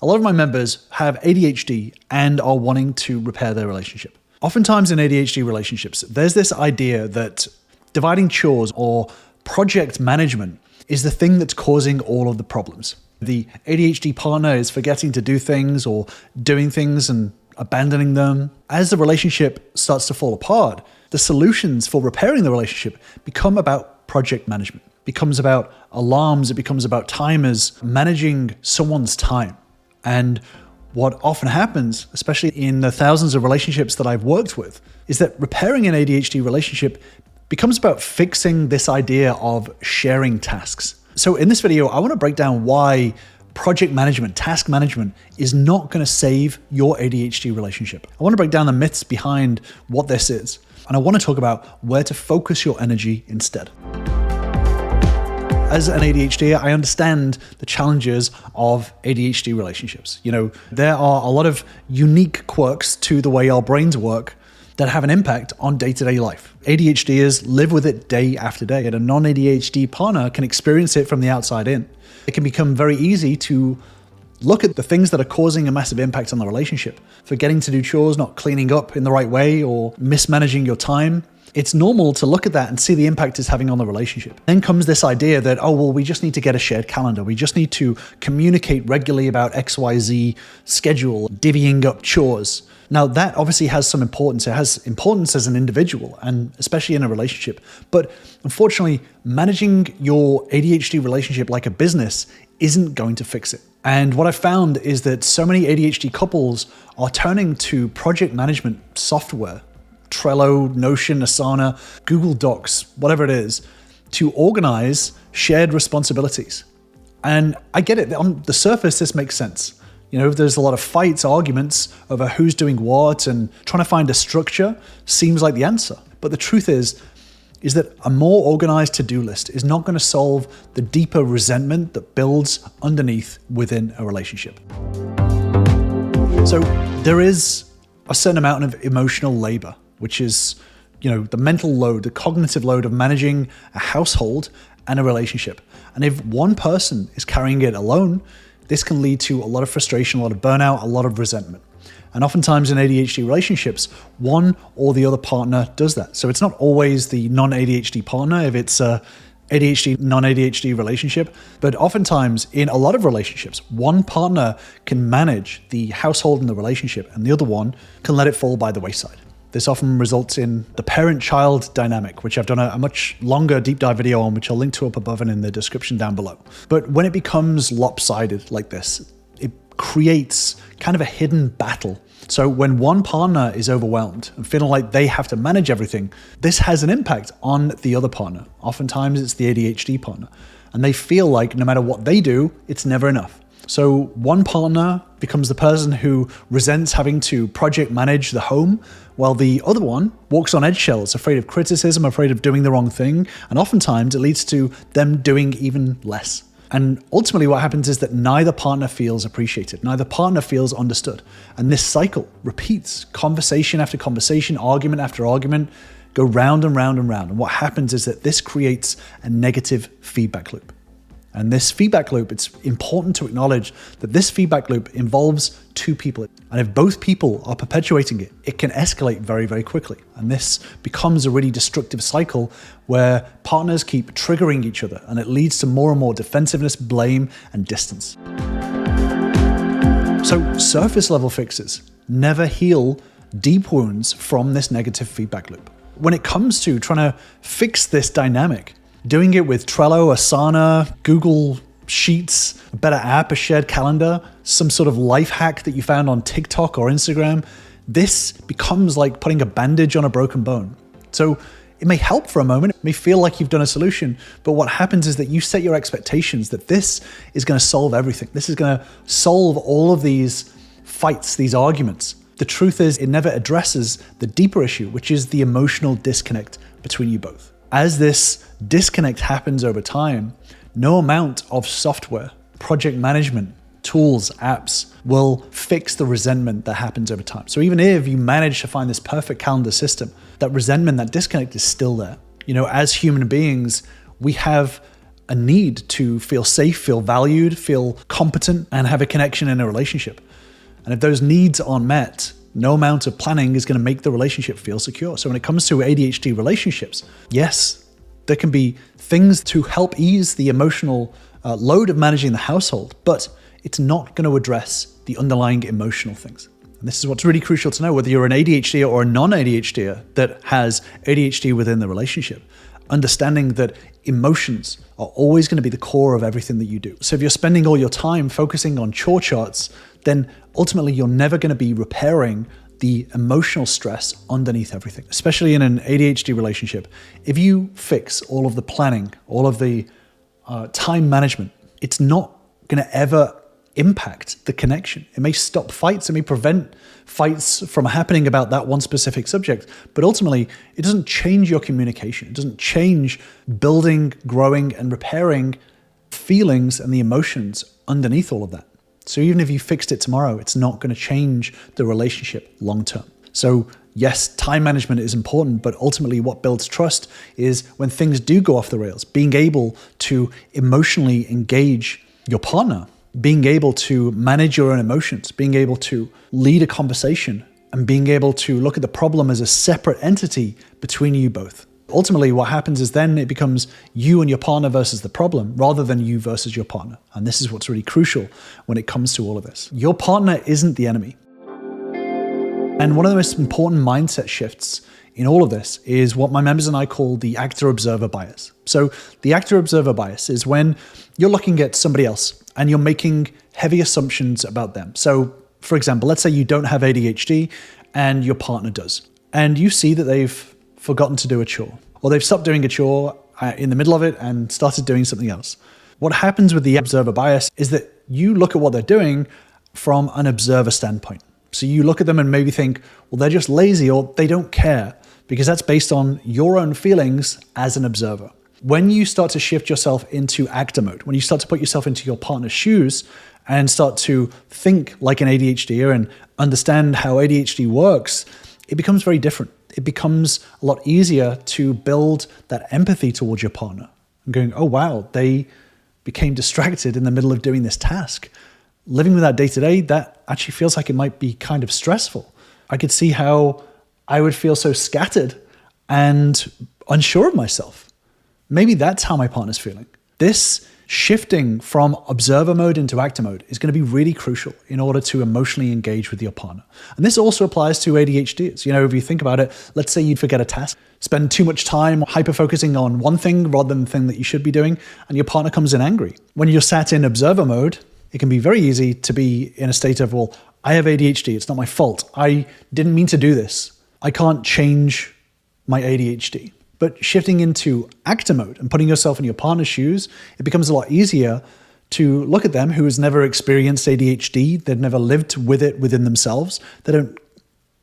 A lot of my members have ADHD and are wanting to repair their relationship. Oftentimes in ADHD relationships, there's this idea that dividing chores or project management is the thing that's causing all of the problems. The ADHD partner is forgetting to do things or doing things and abandoning them. As the relationship starts to fall apart, the solutions for repairing the relationship become about project management. It becomes about alarms, it becomes about timers, managing someone's time. And what often happens, especially in the thousands of relationships that I've worked with, is that repairing an ADHD relationship becomes about fixing this idea of sharing tasks. So in this video, I want to break down why project management, task management is not going to save your ADHD relationship. I want to break down the myths behind what this is. And I want to talk about where to focus your energy instead. As an ADHD, I understand the challenges of ADHD relationships. There are a lot of unique quirks to the way our brains work that have an impact on day-to-day life. ADHDers live with it day after day, and a non-ADHD partner can experience it from the outside in. It can become very easy to look at the things that are causing a massive impact on the relationship. Forgetting to do chores, not cleaning up in the right way, or mismanaging your time. It's normal to look at that and see the impact it's having on the relationship. Then comes this idea that, we just need to get a shared calendar. We just need to communicate regularly about XYZ schedule, divvying up chores. Now, that obviously has some importance. It has importance as an individual and especially in a relationship. But unfortunately, managing your ADHD relationship like a business isn't going to fix it. And what I found is that so many ADHD couples are turning to project management software, Trello, Notion, Asana, Google Docs, whatever it is, to organize shared responsibilities. And I get it. On the surface, this makes sense. There's a lot of fights, arguments over who's doing what, and trying to find a structure seems like the answer. But the truth is that a more organized to-do list is not going to solve the deeper resentment that builds underneath within a relationship. So there is a certain amount of emotional labor, which is, the mental load, the cognitive load of managing a household and a relationship. And if one person is carrying it alone, this can lead to a lot of frustration, a lot of burnout, a lot of resentment. And oftentimes in ADHD relationships, one or the other partner does that. So it's not always the non-ADHD partner if it's a ADHD, non-ADHD relationship, but oftentimes in a lot of relationships, one partner can manage the household and the relationship and the other one can let it fall by the wayside. This often results in the parent-child dynamic, which I've done a much longer deep dive video on, which I'll link to up above and in the description down below. But when it becomes lopsided like this, it creates kind of a hidden battle. So when one partner is overwhelmed and feeling like they have to manage everything, this has an impact on the other partner. Oftentimes it's the ADHD partner. And they feel like no matter what they do, it's never enough. So one partner becomes the person who resents having to project manage the home, while the other one walks on eggshells, afraid of criticism, afraid of doing the wrong thing. And oftentimes it leads to them doing even less. And ultimately what happens is that neither partner feels appreciated, neither partner feels understood. And this cycle repeats, conversation after conversation, argument after argument, go round and round and round. And what happens is that this creates a negative feedback loop. And this feedback loop, it's important to acknowledge that this feedback loop involves two people. And if both people are perpetuating it, it can escalate very, very quickly. And this becomes a really destructive cycle where partners keep triggering each other, and it leads to more and more defensiveness, blame, and distance. So surface level fixes never heal deep wounds from this negative feedback loop. When it comes to trying to fix this dynamic, doing it with Trello, Asana, Google Sheets, a better app, a shared calendar, some sort of life hack that you found on TikTok or Instagram, this becomes like putting a bandage on a broken bone. So it may help for a moment, it may feel like you've done a solution, but what happens is that you set your expectations that this is going to solve everything. This is going to solve all of these fights, these arguments. The truth is it never addresses the deeper issue, which is the emotional disconnect between you both. As this disconnect happens over time, no amount of software, project management, tools, apps will fix the resentment that happens over time. So even if you manage to find this perfect calendar system, that resentment, that disconnect is still there. As human beings, we have a need to feel safe, feel valued, feel competent, and have a connection in a relationship. And if those needs aren't met, no amount of planning is going to make the relationship feel secure. So when it comes to ADHD relationships, yes, there can be things to help ease the emotional load of managing the household, but it's not going to address the underlying emotional things. And this is what's really crucial to know, whether you're an ADHD or a non-ADHD that has ADHD within the relationship. Understanding that emotions are always going to be the core of everything that you do. So if you're spending all your time focusing on chore charts, then ultimately you're never going to be repairing the emotional stress underneath everything, especially in an ADHD relationship. If you fix all of the planning, all of the time management, it's not going to ever impact the connection. It may stop fights, it may prevent fights from happening about that one specific subject, but ultimately it doesn't change your communication. It doesn't change building, growing, and repairing feelings and the emotions underneath all of that. So even if you fixed it tomorrow, it's not going to change the relationship long term. So yes, time management is important, but ultimately what builds trust is when things do go off the rails, being able to emotionally engage your partner, being able to manage your own emotions, being able to lead a conversation, and being able to look at the problem as a separate entity between you both. Ultimately, what happens is then it becomes you and your partner versus the problem rather than you versus your partner. And this is what's really crucial when it comes to all of this. Your partner isn't the enemy. And one of the most important mindset shifts in all of this is what my members and I call the actor-observer bias. So the actor-observer bias is when you're looking at somebody else and you're making heavy assumptions about them. So for example, let's say you don't have ADHD and your partner does. And you see that they've forgotten to do a chore, or they've stopped doing a chore in the middle of it and started doing something else. What happens with the observer bias is that you look at what they're doing from an observer standpoint. So you look at them and maybe think, well, they're just lazy or they don't care, because that's based on your own feelings as an observer. When you start to shift yourself into actor mode, when you start to put yourself into your partner's shoes and start to think like an ADHDer and understand how ADHD works, it becomes very different. It becomes a lot easier to build that empathy towards your partner and going, oh, wow, they became distracted in the middle of doing this task. Living with that day to day, that actually feels like it might be kind of stressful. I could see how I would feel so scattered and unsure of myself. Maybe that's how my partner's feeling. This shifting from observer mode into actor mode is going to be really crucial in order to emotionally engage with your partner. And this also applies to ADHDs. You know, if you think about it, let's say you'd forget a task, spend too much time hyper-focusing on one thing rather than the thing that you should be doing, and your partner comes in angry. When you're sat in observer mode, it can be very easy to be in a state of, well, I have ADHD, it's not my fault. I didn't mean to do this. I can't change my ADHD. But shifting into actor mode and putting yourself in your partner's shoes, it becomes a lot easier to look at them who has never experienced ADHD, they've never lived with it within themselves, they don't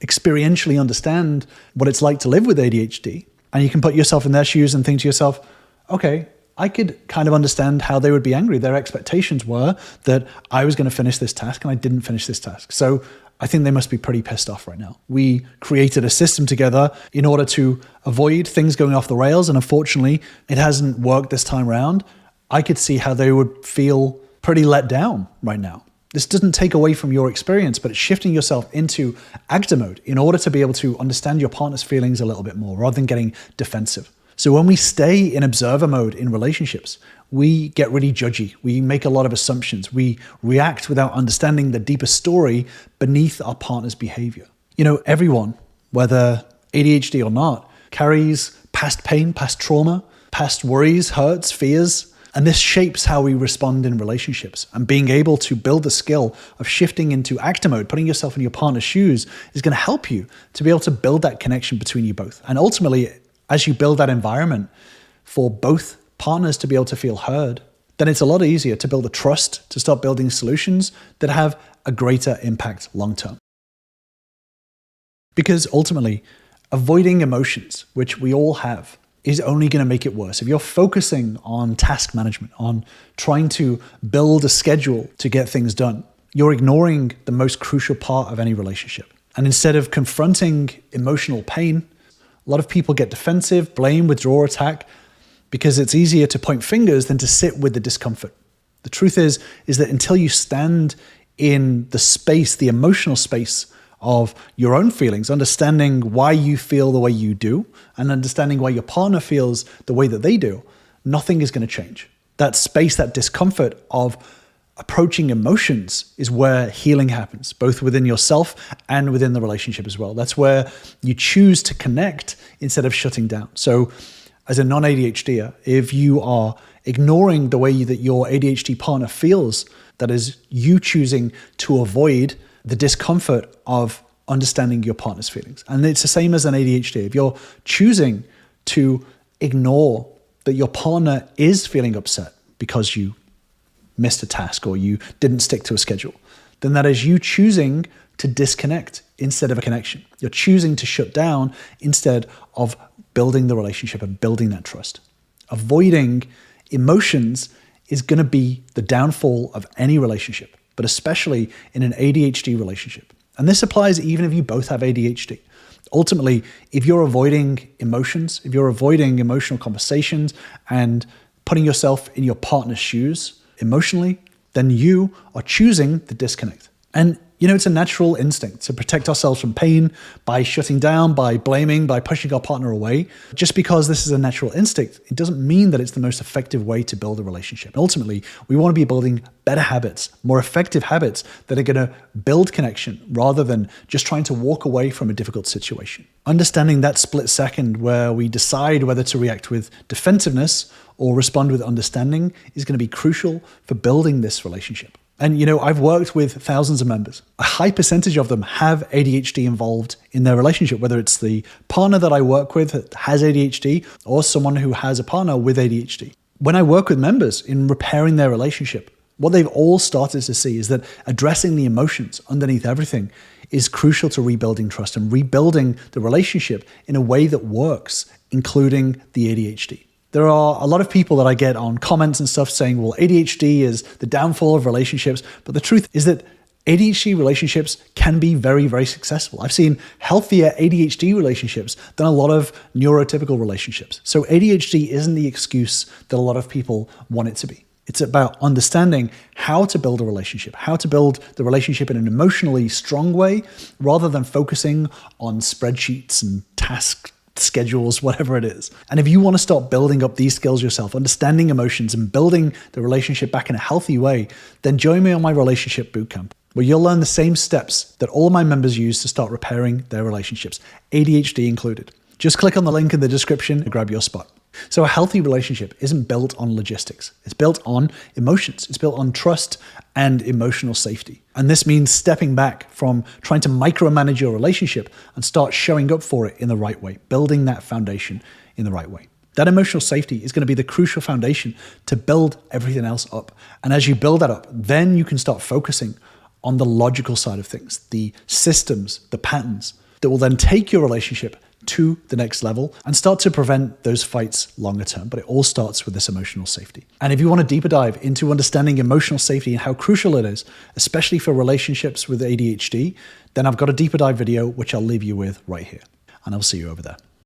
experientially understand what it's like to live with ADHD. And you can put yourself in their shoes and think to yourself, okay, I could kind of understand how they would be angry. Their expectations were that I was going to finish this task and I didn't finish this task. So I think they must be pretty pissed off right now. We created a system together in order to avoid things going off the rails, and unfortunately, it hasn't worked this time around. I could see how they would feel pretty let down right now. This doesn't take away from your experience, but it's shifting yourself into actor mode in order to be able to understand your partner's feelings a little bit more rather than getting defensive. So when we stay in observer mode in relationships, we get really judgy. We make a lot of assumptions. We react without understanding the deeper story beneath our partner's behavior. You know, everyone, whether ADHD or not, carries past pain, past trauma, past worries, hurts, fears, and this shapes how we respond in relationships. And being able to build the skill of shifting into actor mode, putting yourself in your partner's shoes, is going to help you to be able to build that connection between you both. And ultimately, as you build that environment for both partners to be able to feel heard, then it's a lot easier to build a trust, to start building solutions that have a greater impact long-term. Because ultimately, avoiding emotions, which we all have, is only going to make it worse. If you're focusing on task management, on trying to build a schedule to get things done, you're ignoring the most crucial part of any relationship. And instead of confronting emotional pain, a lot of people get defensive, blame, withdraw, attack. because it's easier to point fingers than to sit with the discomfort. The truth is that until you stand in the space, the emotional space of your own feelings, understanding why you feel the way you do, and understanding why your partner feels the way that they do, nothing is going to change. That space, that discomfort of approaching emotions is where healing happens, both within yourself and within the relationship as well. That's where you choose to connect instead of shutting down. So as a non-ADHDer, if you are ignoring the way that your ADHD partner feels, that is you choosing to avoid the discomfort of understanding your partner's feelings. And it's the same as an ADHD. If you're choosing to ignore that your partner is feeling upset because you missed a task or you didn't stick to a schedule, then that is you choosing to disconnect instead of a connection. You're choosing to shut down instead of building the relationship and building that trust. Avoiding emotions is going to be the downfall of any relationship, but especially in an ADHD relationship. And this applies even if you both have ADHD. Ultimately, if you're avoiding emotions, if you're avoiding emotional conversations and putting yourself in your partner's shoes emotionally, then you are choosing the disconnect. And it's a natural instinct to protect ourselves from pain by shutting down, by blaming, by pushing our partner away. Just because this is a natural instinct, it doesn't mean that it's the most effective way to build a relationship. Ultimately, we want to be building better habits, more effective habits that are going to build connection rather than just trying to walk away from a difficult situation. Understanding that split second where we decide whether to react with defensiveness or respond with understanding is going to be crucial for building this relationship. And, I've worked with thousands of members. A high percentage of them have ADHD involved in their relationship, whether it's the partner that I work with that has ADHD or someone who has a partner with ADHD. When I work with members in repairing their relationship, what they've all started to see is that addressing the emotions underneath everything is crucial to rebuilding trust and rebuilding the relationship in a way that works, including the ADHD. There are a lot of people that I get on comments and stuff saying, well, ADHD is the downfall of relationships. But the truth is that ADHD relationships can be very, very successful. I've seen healthier ADHD relationships than a lot of neurotypical relationships. So ADHD isn't the excuse that a lot of people want it to be. It's about understanding how to build a relationship, how to build the relationship in an emotionally strong way, rather than focusing on spreadsheets and tasks, schedules, whatever it is. And if you want to start building up these skills yourself, understanding emotions and building the relationship back in a healthy way, then join me on my relationship bootcamp, where you'll learn the same steps that all of my members use to start repairing their relationships, ADHD included. Just click on the link in the description to grab your spot. So a healthy relationship isn't built on logistics. It's built on emotions. It's built on trust and emotional safety. And this means stepping back from trying to micromanage your relationship and start showing up for it in the right way, building that foundation in the right way. That emotional safety is going to be the crucial foundation to build everything else up. And as you build that up, then you can start focusing on the logical side of things, the systems, the patterns that will then take your relationship to the next level and start to prevent those fights longer term. But it all starts with this emotional safety. And if you want a deeper dive into understanding emotional safety and how crucial it is, especially for relationships with ADHD, then I've got a deeper dive video, which I'll leave you with right here. And I'll see you over there.